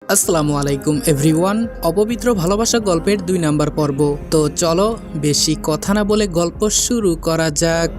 আসসালামু আলাইকুম এভরিওয়ান। অপবিত্র ভালোবাসা গল্পের ২ নাম্বার পর্ব। তো চলো বেশি কথা না বলে গল্প শুরু করা যাক।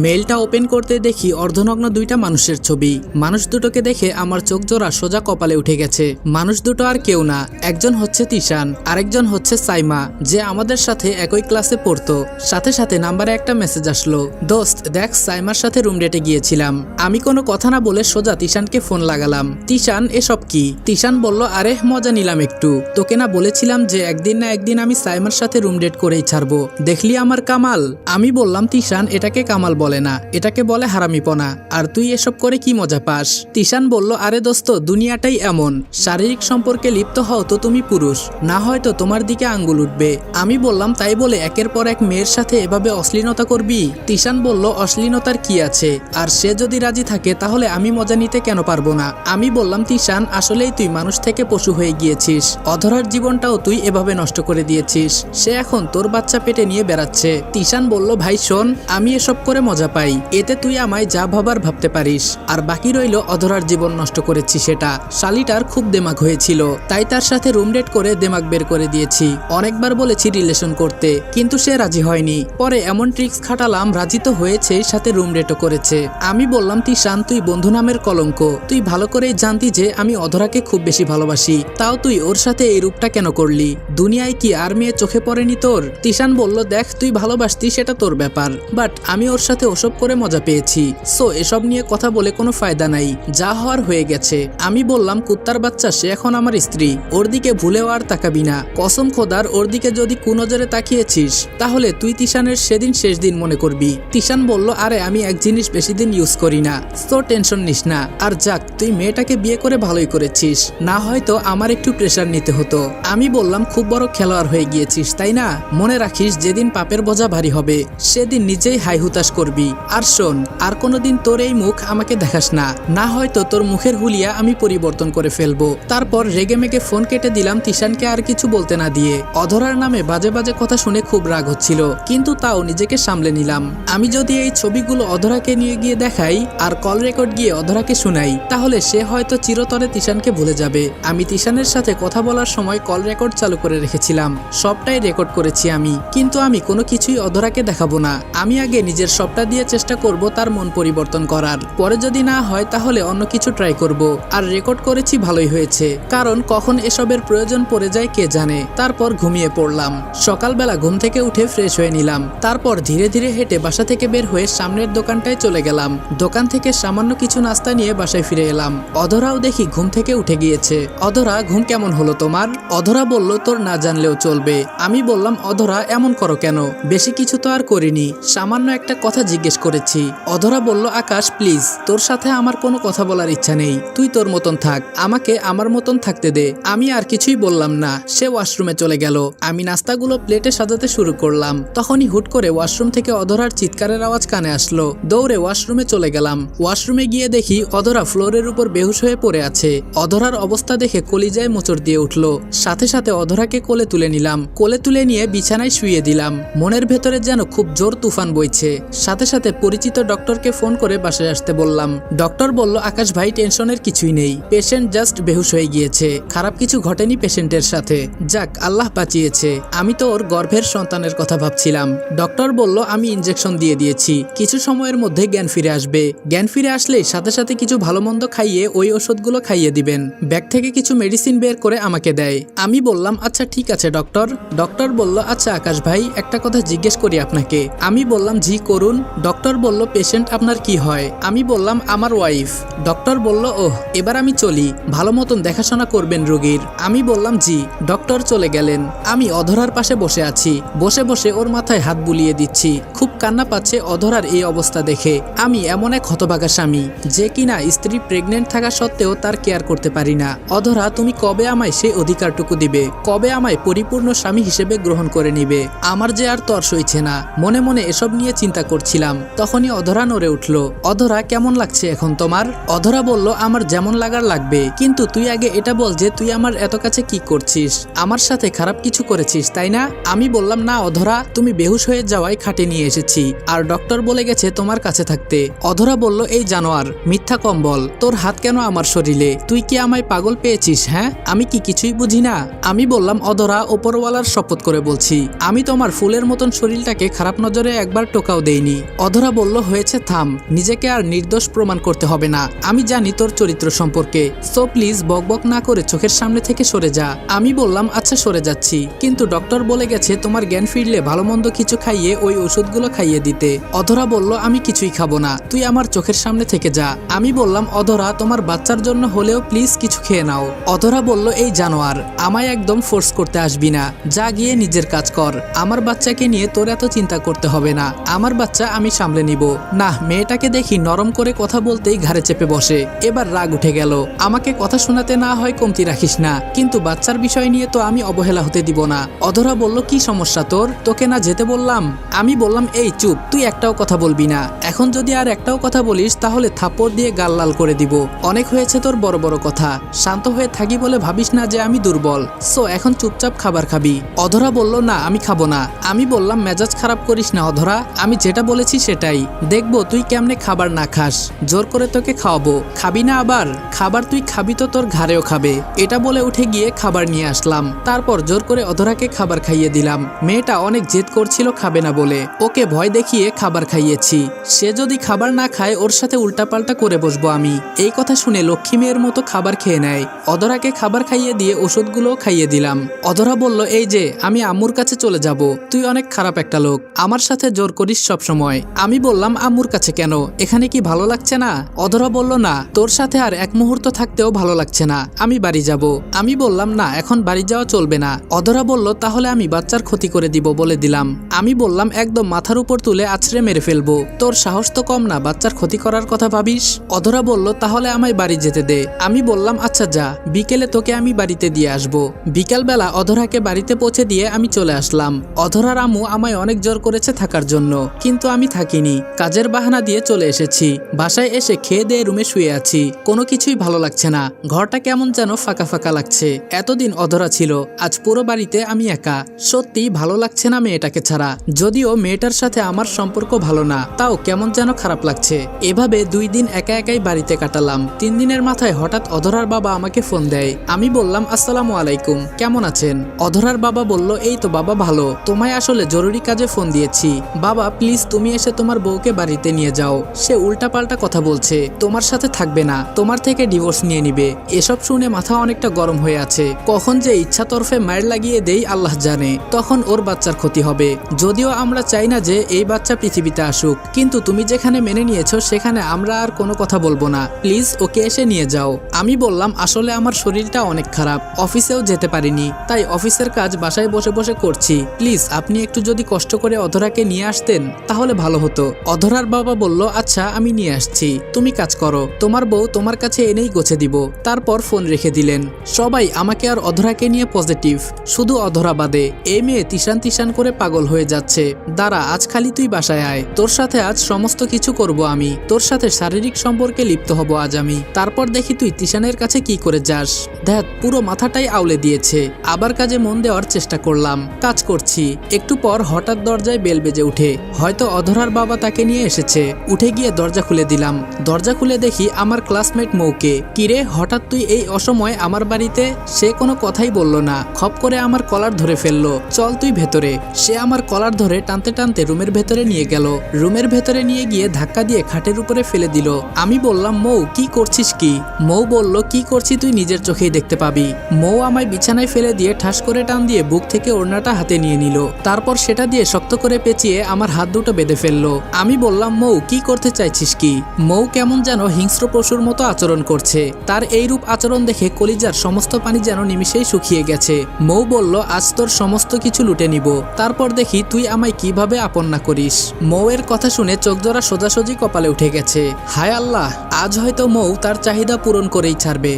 মেলটা ওপেন করতে দেখি অর্ধনগ্ন দুইটা মানুষের ছবি। মানুষ দুটোকে দেখে আমার চোখ জোড়া সোজা কপালে উঠে গেছে। মানুষ দুটো আর কেউ না, একজন হচ্ছে তিশান, আরেকজন হচ্ছে সাইমা, যে আমাদের সাথে একই ক্লাসে পড়তো। সাথে সাথে নাম্বারে একটা মেসেজ আসলো, দোস্ত দেখ সাইমার সাথে রুম ডেটে গিয়েছিলাম। আমি কোনো কথা না বলে সোজা তিশানকে ফোন লাগালাম। তিশান এসব কি? তিশান বলল, আরে মজা নিলাম একটু, তোকে না বলেছিলাম যে একদিন না একদিন আমি সাইমার সাথে রুম ডেট করেই ছাড়বো, দেখলি আমার কামাল। আমি বললাম, তিশান এটাকে কামাল বলে না, এটাকে বলে হারামিপনা, আর তুই এসব করে কি মজা পাস? তিশান বলল, আরে দোস্ত দুনিয়াটাই এমন, শারীরিক সম্পর্কে লিপ্ত হও তো তুমি পুরুষ, না হয়তো তোমার দিকে আঙ্গুল উঠবে। আমি বললাম, তাই বলে একের পর এক মেয়ের সাথে এভাবে অশ্লীলতা করবি? তিশান বলল, অশ্লীলতার কি আছে, আর সে যদি রাজি থাকে তাহলে আমি মজা নিতে কেন পারবো না? আমি বললাম, তিশান আসলেই তুই মানুষ থেকে পশু হয়ে গিয়েছিস, অধরার জীবনটাও তুই এভাবে নষ্ট করে দিয়েছিস, সে এখন তোর বাচ্চা পেটে নিয়ে বেড়াচ্ছে। তিশান বলল, ভাই শোন, আমি এসব করে মজা পাই, এতে তুই আমায় যা ভাবার ভাবতে পারিস, আর বাকি রইল অধরার জীবন নষ্ট করেছি সেটা। শালিটার খুব দেমাগ হয়েছিল, তাই তার সাথে রুম ডেট করে দেমাগ বের করে দিয়েছি। অনেকবার বলেছি রিলেশন করতে, কিন্তু সে রাজি হয়নি। পরে এমন ট্রিক্স খাটালাম, রাজি তো হয়েছে, সাথে রুম ডেটও করেছে। আমি বললাম, তিশান তুই বন্ধু নামের কলঙ্ক, তুই ভালো করেই জানতি যে আমি অধরাকে খুব বেশি ভালোবাসি, তাও তুই ওর সাথে এই রূপটা কেন করলি? দুনিয়ায় কি আর মেয়ে চোখে পড়েনি তোর? তিশান বলল, দেখ তুই ভালোবাসতি সেটা তোর ব্যাপার, বাট আমি ওর সাথে ওসব করে মজা পেয়েছি, সো এসব নিয়ে কথা বলে কোনো ফায়দা নাই, যা হওয়ার হয়ে গেছে। আমি বললাম, কুত্তার বাচ্চা, সে এখন আমার স্ত্রী, ওর দিকে ভুলেও আর তাকাবি না, কসম খোদার ওর দিকে যদি কুনজরে তাকিয়েছিস তাহলে তুই তিশানের সেদিন শেষ দিন মনে করবি। তিশান বলল, আরে আমি এক জিনিস বেশি দিন ইউজ করি না, সো টেনশন নিস না, আর যাক তুই মেয়েটাকে বিয়ে করে ভালোই করেছিস, না হয়তো আমার একটু প্রেশার নিতে হতো। আমি বললাম, খুব বড় খেলোয়াড় হয়ে গিয়েছিস তাই না? মনে রাখিস যেদিন পাপের বোঝা ভারী হবে সেদিন নিজেই হাই হুতাশ করবি। আর শোন, আর কোনোদিন তোর এই মুখ আমাকে দেখাস না, না হয়তো তোর মুখের হুলিয়া আমি পরিবর্তন করে ফেলবো। তারপর রেগে মেগে ফোন কেটে দিলাম, তিশানকে আর কিছু বলতে না দিয়ে। অধরার নামে বাজে বাজে কথা শুনে খুব রাগ হচ্ছিল, কিন্তু তাও নিজেকে সামলে নিলাম। আমি যদি এই ছবিগুলো অধরাকে নিয়ে গিয়ে দেখাই আর কল রেকর্ড গিয়ে অধরাকে শোনাই, তাহলে সে হয়তো চিরতরে তিশানকে ভুলে যাবে। আমি তিশানের সাথে কথা বলার সময় কল রেকর্ড চালু করে রেখেছিলাম, সবটাই রেকর্ড করেছি আমি, কিন্তু আমি কোনো কিছুই অধরাকে দেখাবো না। আমি আগে নিজের সবটা দিয়ে চেষ্টা করব তার মন পরিবর্তন করার, পরে যদি না হয় তাহলে অন্য কিছু ট্রাই করব। আর রেকর্ড করেছি ভালোই হয়েছে, কারণ কখন এসবের প্রয়োজন পড়ে যায় কে জানে। তারপর ঘুমিয়ে পড়লাম। সকালবেলা ঘুম থেকে উঠে ফ্রেশ হয়ে নিলাম, তারপর ধীরে ধীরে হেঁটে বাসা থেকে বের হয়ে সামনের দোকানটায় চলে গেলাম। দোকান থেকে সামান্য কিছু নাস্তা নিয়ে বাসায় ফিরে এলাম। অধরাও দেখি ঘুম থেকে উঠে গিয়েছে। অধরা, ঘুম কেমন হলো তোমার? অধরা বলল, তোর না জানলেও চলবে। আমি বললাম, অধরা এমন করো কেন? বেশি কিছু তো আর করিনি, সামান্য একটা কথা জিজ্ঞেস করেছি। অধরা বলল, আকাশ প্লিজ, তোর সাথে আমার কোনো কথা বলার ইচ্ছা নেই, তুই তোর মতন থাক, আমাকে আমার মতন থাকতে দে। আমি আর কিছুই বললাম না, সে ওয়াশরুমে চলে গেল। আমি নাস্তাগুলো প্লেটে সাজাতে শুরু করলাম, তখনই হুট করে ওয়াশরুম থেকে অধরার চিৎকারের আওয়াজ কানে আসলো। দৌড়ে ওয়াশরুমে চলে গেলাম। ওয়াশরুমে গিয়ে দেখি অধরা ফ্লোরের উপর বেহুশ হয়ে পড়ে আছে। অধরার অবস্থা দেখে কলিজায় মোচড় দিয়ে উঠলো। সাথে সাথে অধরাকে কোলে তুলে নিলাম, কোলে তুলে নিয়ে বিছানায় শুইয়ে দিলাম। মনের ভেতরে যেন খুব জোর তুফান বইছে। সাথে সাথে পরিচিত ডক্টরকে ফোন করে বাসায় আসতে বললাম। ডক্টর বলল, আকাশ ভাই টেনশনের কিছুই নেই, পেশেন্ট জাস্ট বেহুশ হয়ে গিয়েছে, খারাপ কিছু ঘটেনি পেশেন্টের সাথে, যাক আল্লাহ বাঁচিয়েছে। আমি তো ওর গর্ভের সন্তানের কথা ভাবছিলাম। ডক্টর বলল, আমি ইনজেকশন দিয়ে দিয়েছি, কিছু সময়ের মধ্যে জ্ঞান ফিরে আসবে, জ্ঞান ফিরে আসলেই সাথে সাথে কিছু ভালো মন্দ খাইয়ে ওই ওষুধগুলো খাইয়ে দিবেন। ব্যাগ থেকে কিছু মেডিসিন বের করে আমাকে দেয়। আমি বললাম, আচ্ছা ঠিক আছে ডক্টর। ডক্টর বলল, আচ্ছা আকাশ ভাই একটা কথা জিজ্ঞেস করি আপনাকে। আমি বললাম, জি করুন। ডক্টর বলল, পেশেন্ট আপনার কি হয়? আমি বললাম, আমার ওয়াইফ। ডক্টর বলল, ওহ এবার আমি চলি, ভালো মতন দেখাশোনা করবেন রোগীর। আমি বললাম, জি। ডক্টর চলে গেলেন। আমি অধরার পাশে বসে আছি, বসে বসে ওর মাথায় হাত বুলিয়ে দিচ্ছি। খুব কান্না পাচ্ছে অধরার এই অবস্থা দেখে। আমি এমন এক হতভাগা স্বামী যে কিনা স্ত্রী প্রেগনেন্ট থাকা সত্ত্বেও তার কেয়ার করতে পারি না। অধরা, তুমি কবে আমায় সেই অধিকারটুকু দিবে? কবে আমায় পরিপূর্ণ স্বামী হিসেবে গ্রহণ করে নিবে? আমার যে আর তর সইছে না। মনে মনে এসব নিয়ে চিন্তা করছিলাম, তখনই অধরা নড়ে উঠল। অধরা, কেমন লাগছে এখন তোমার? অধরা বলল, আমার যেমন লাগার লাগবে, কিন্তু তুই আগে এটা বল যে তুই আমার এত কাছে কি করছিস? আমার সাথে খারাপ কিছু করেছিস তাই না? আমি বললাম, না অধরা, তুমি বেহুশ হয়ে যাওয়ায় খাটে নিয়ে এসেছি। যাচ্ছি, আর ডক্টর বলে গেছে তোমার কাছে থাকতে। অধরা বলল, এই জানোয়ার, মিথ্যা কম বল, তোর হাত কেন আমার শরীরে? তুই কি আমায় পাগল পেয়েছিস? হ্যাঁ, আমি কি কিছুই বুঝি না? আমি বললাম, অধরা, ওপরওয়ালার শপথ করে বলছি, আমি তোমার ফুলের মতন শরীরটাকে খারাপ নজরে একবার টোকাও দেইনি। অধরা বলল, হয়েছে, থাম, নিজেকে আর নির্দোষ প্রমাণ করতে হবে না। আমি জানি তোর চরিত্র সম্পর্কে, সো প্লিজ বকবক না করে চোখের সামনে থেকে সরে যা। আমি বললাম, আচ্ছা সরে যাচ্ছি, কিন্তু ডক্টর বলে গেছে তোমার জ্ঞান ফিরলে ভালো মন্দ কিছু খাইয়ে ওই ওষুধগুলো খাইয়ে দিতে। অধরা বলল, আমি কিছুই খাবো না, তুই আমার চোখের সামনে থেকে যা। আমি বললাম, অধরা, তোমার বাচ্চার জন্য হলেও প্লিজ কিছু খেয়ে নাও। অধরা বলল, এই জানোয়ার, আমায় একদম ফোর্স করতে আসবি না, যা গিয়ে নিজের কাজ কর। আমার বাচ্চাকে নিয়ে তোর এত চিন্তা করতে হবে না, আমার বাচ্চা আমি সামলে নিব। না, মেয়েটাকে দেখি নরম করে কথা বলতেই ঘাড়ে চেপে বসে। এবার রাগ উঠে গেল। আমাকে কথা শোনাতে না হয় কমতি রাখিস না, কিন্তু বাচ্চার বিষয় নিয়ে তো আমি অবহেলা হতে দিব না। অধরা বলল, কি সমস্যা তোর? তোকে না যেতে বললাম? আমি বললাম, এই চুপ, তুই একটাও কথা বলবি না। এখন যদি আর একটাও কথা বলিস তাহলে থাপ্পড় দিয়ে গাল লাল করে দিব। অনেক হয়েছে তোর বড় বড় কথা, শান্ত হয়ে থাকি বলে ভাবিস না যে আমি দুর্বল। সো এখন চুপচাপ খাবার খাবি। অধরা বলল, না আমি খাবো না। আমি বললাম, মেজাজ খারাপ করিস না অধরা, আমি যেটা বলেছি সেটাই, দেখবো তুই কেমনে খাবার না খাস, জোর করে তোকে খাওয়াবো। খাবি না আবার? খাবার তুই খাবি তো তোর ঘাড়েও খাবে। এটা বলে উঠে গিয়ে খাবার নিয়ে আসলাম, তারপর জোর করে অধরাকে খাবার খাইয়ে দিলাম। মেয়েটা অনেক জেদ করছিল খাবে না বলে, ওকে ভয় দেখিয়ে খাবার খাইয়েছি। সে যদি খাবার না খায় ওর সাথে উল্টাপাল্টা করে বসবো আমি। এই কথা শুনে লক্ষ্মী মেয়ের মতো খাবার খেয়ে নেয়। অধরাকে খাবার খাইয়ে দিয়ে ওষুধগুলোও খাইয়ে দিলাম। অধরা বলল, এই যে আমি আম্মুর কাছে চলে যাব, তুই অনেক খারাপ একটা লোক, আমার সাথে জোর করিস সব সময়। আমি বললাম, আম্মুর কাছে কেন? এখানে কি ভালো লাগছে না? অধরা বলল, না, তোর সাথে আর এক মুহূর্ত থাকতেও ভালো লাগছে না, আমি বাড়ি যাব। আমি বললাম, না, এখন বাড়ি যাওয়া চলবে না। অধরা বলল, তাহলে আমি বাচ্চার ক্ষতি করে দিব বলে দিলাম। আমি বললাম, একদম মাথার উপর তুলে আছড়ে মেরে ফেলবো, তোর সাহস তো কম না বাচ্চার ক্ষতি করার কথা ভাবিস। অধরা বলল, তাহলে আমায় বাড়ি যেতে দে। আমি বললাম, আচ্ছা যা, বিকেলে তোকে আমি বাড়িতে দিয়ে আসবো। বিকালবেলা অধরাকে বাড়িতে পৌঁছে দিয়ে আমি চলে আসলাম। অধরার আম্মু আমায় অনেক জোর করেছে থাকার জন্য, কিন্তু আমি থাকিনি, কাজের বাহানা দিয়ে চলে এসেছি। বাসায় এসে খেয়ে দিয়ে রুমে শুয়ে আছি, কোনো কিছুই ভালো লাগছে না, ঘরটা কেমন যেন ফাঁকা ফাঁকা লাগছে। এতদিন অধরা ছিল, আজ পুরো বাড়িতে আমি একা। সত্যি ভালো লাগছে না মেয়েটাকে ছাড়া। যদিও মেয়েটার সাথে আমার সম্পর্ক ভালো না, তাও কেমন যেন খারাপ লাগছে। এভাবে 2 দিন একা একাই বাড়িতে কাটালাম। 3 দিনের মাথায় হঠাৎ অধরার বাবা আমাকে ফোন দেয়। আমি বললাম, আসসালামু আলাইকুম, কেমন আছেন? অধরার বাবা বলল, এই তো বাবা ভালো, তোমায় আসলে জরুরি কাজে ফোন দিয়েছি। বাবা প্লিজ তুমি এসে তোমার বউকে বাড়িতে নিয়ে যাও, সে উল্টাপাল্টা কথা বলছে, তোমার সাথে থাকবে না, তোমার থেকে ডিভোর্স নিয়ে নিবে। এসব শুনে মাথা অনেকটা গরম হয়ে আছে। কখন যে ইচ্ছা তরফে মায়ের লাগিয়ে দেই আল্লাহ জানে, তখন ওর বাচ্চার ক্ষতি হবে। যদিও আমরা চাই না যে এই বাচ্চা পৃথিবীতে আসুক, কিন্তু তুমি যেখানে মেনে নিয়েছো সেখানে আমরা আর কোনো কথা বলবো না, প্লিজ ওকে এসে নিয়ে যাও। আমি বললাম, আসলে আমার শরীরটা অনেক খারাপ, অফিসেও যেতে পারিনি, তাই অফিসের কাজ বাসায় বসে বসে করছি, প্লিজ আপনি একটু যদি কষ্ট করে অধরাকে নিয়ে আসতেন তাহলে ভালো হতো। অধরার বাবা বলল, আচ্ছা আমি নিয়ে আসছি, তুমি কাজ করো, তোমার বউ তোমার কাছে এনেই গোছে দিব। তারপর ফোন রেখে দিলেন। সবাই আমাকে আর অধরাকে নিয়ে পজিটিভ, শুধু অধরা বাদে। এই মেয়ে তিশান তিশান করে পাগল হয়ে যাচ্ছে। দাঁড়া, আজ খালি তুই বাসায় আয়, তোর সাথে আজ সমস্ত কিছু করব আমি, তোর সাথে শারীরিক সম্পর্কে লিপ্ত হব আজ আমি, তারপর দেখি তুই তিশানের কাছে কি করে যাস। দেখ, পুরো মাথাটাই আউলে দিয়েছে। আবার কাজে মন দেওয়ার চেষ্টা করলাম, কাজ করছি। একটু পর হঠাৎ দরজায় বেল বেজে উঠে, হয়তো অধরার বাবা তাকে নিয়ে এসেছে। উঠে গিয়ে দরজা খুলে দিলাম। দরজা খুলে দেখি আমার ক্লাসমেট মৌকে। কিরে, হঠাৎ তুই এই অসময়ে আমার বাড়িতে? সে কোনো কথাই বলল না, খপ করে আমার কলার ধরে ফেললো, চল তুই ভেতরে। সে আমার কলার ধরে টানতে টানতে রুমের ভেতরে নিয়ে গেল। রুমের ভেতরে নিয়ে গিয়ে ধাক্কা দিয়ে খাটের উপরে ফেলে দিল। আমি বললাম, মৌ কি করছিস কি? মৌ বলল, কি করছি তুই নিজের চোখেই দেখতে পাবি। মৌ আমায় বিছানায় ফেলে দিয়ে ঠাস করে টান দিয়ে বুক থেকে ওড়নাটা হাতে নিয়ে নিল। তারপর সেটা দিয়ে শক্ত করে পেঁচিয়ে আমার হাত দুটো বেঁধে ফেললো। আমি বললাম, মৌ কি করতে চাইছিস কি? মৌ কেমন যেন হিংস্র পশুর মতো আচরণ করছে। তার এই রূপ আচরণ দেখে কলিজার সমস্ত পানি যেন নিমিষেই শুকিয়ে গেছে। মৌ বলল, আজ তোর সমস্ত কিছু লুটে নিব, তারপর দেখি তুই আমায় কিভাবে আপন না করিস। মৌয়ের কথা শুনে চোখজোড়া সোজাসুজি কপালে উঠে গেছে। হায় আল্লাহ, আজ হয়তো মৌ তার চাহিদা পূরণ করেই ছাড়বে।